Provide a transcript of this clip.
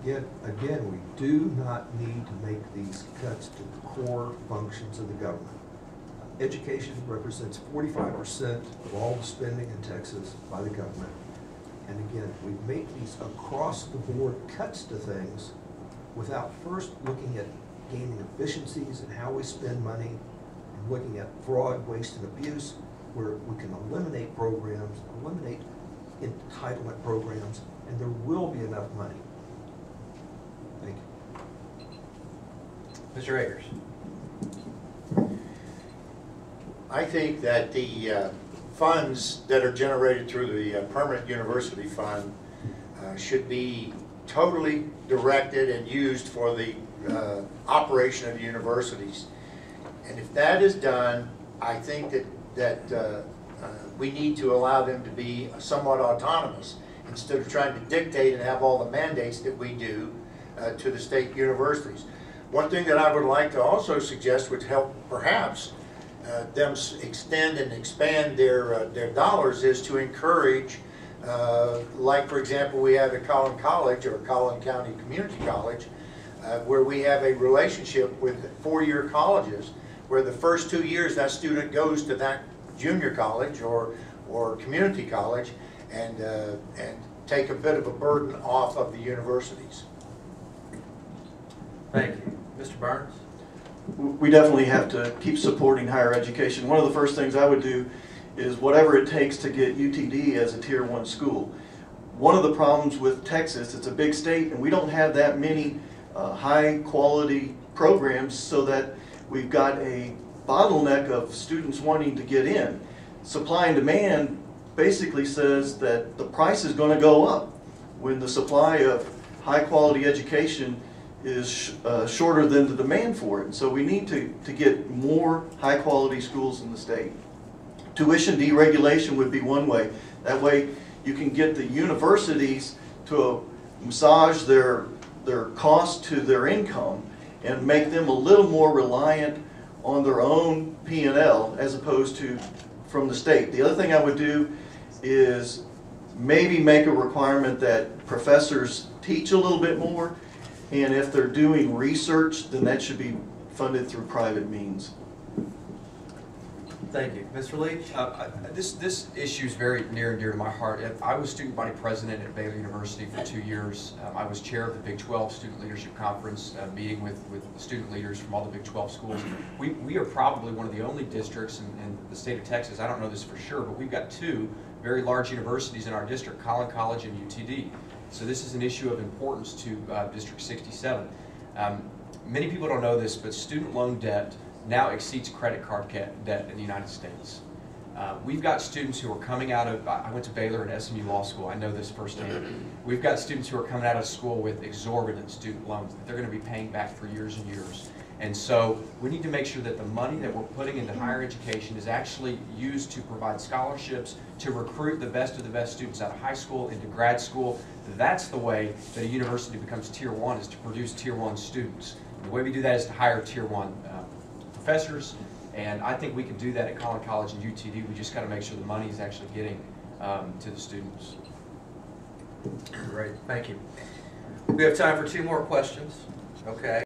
Again, we do not need to make these cuts to the core functions of the government. Education represents 45% of all the spending in Texas by the government. And again, we make these across-the-board cuts to things without first looking at gaining efficiencies in how we spend money and looking at fraud, waste, and abuse, where we can eliminate programs, eliminate entitlement programs, and there will be enough money. Thank you. Mr. Akers. I think that the funds that are generated through the Permanent University Fund should be totally directed and used for the operation of the universities. And if that is done, I think that we need to allow them to be somewhat autonomous instead of trying to dictate and have all the mandates that we do to the state universities. One thing that I would like to also suggest would help perhaps them extend and expand their dollars is to encourage, like for example we have at Collin College or Collin County Community College, where we have a relationship with four-year colleges where the first 2 years that student goes to that junior college or community college and take a bit of a burden off of the universities. Thank you. Mr. Burns? We definitely have to keep supporting higher education. One of the first things I would do is whatever it takes to get UTD as a Tier 1 school. One of the problems with Texas, it's a big state and we don't have that many high quality programs, so that we've got a bottleneck of students wanting to get in. Supply and demand basically says that the price is going to go up when the supply of high quality education is shorter than the demand for it. So we need to get more high quality schools in the state. Tuition deregulation would be one way. That way you can get the universities to massage their cost to their income and make them a little more reliant on their own P&L as opposed to from the state. The other thing I would do is maybe make a requirement that professors teach a little bit more, and if they're doing research, then that should be funded through private means. Thank you. Mr. Leach? This issue is very near and dear to my heart. I was student body president at Baylor University for 2 years. I was chair of the Big 12 Student Leadership Conference, meeting with student leaders from all the Big 12 schools. We are probably one of the only districts in the state of Texas, I don't know this for sure, but we've got two very large universities in our district, Collin College and UTD. So this is an issue of importance to District 67. Many people don't know this, but student loan debt now exceeds credit card debt in the United States. We've got students who are coming out of, I went to Baylor and SMU Law School, I know this firsthand. We've got students who are coming out of school with exorbitant student loans that they're going to be paying back for years and years. And so we need to make sure that the money that we're putting into higher education is actually used to provide scholarships to recruit the best of the best students out of high school into grad school. That's the way that a university becomes Tier 1, is to produce Tier 1 students. And the way we do that is to hire Tier 1 professors, and I think we can do that at Collin College and UTD. We just got to make sure the money is actually getting to the students. Great, thank you. We have time for 2 more questions. Okay.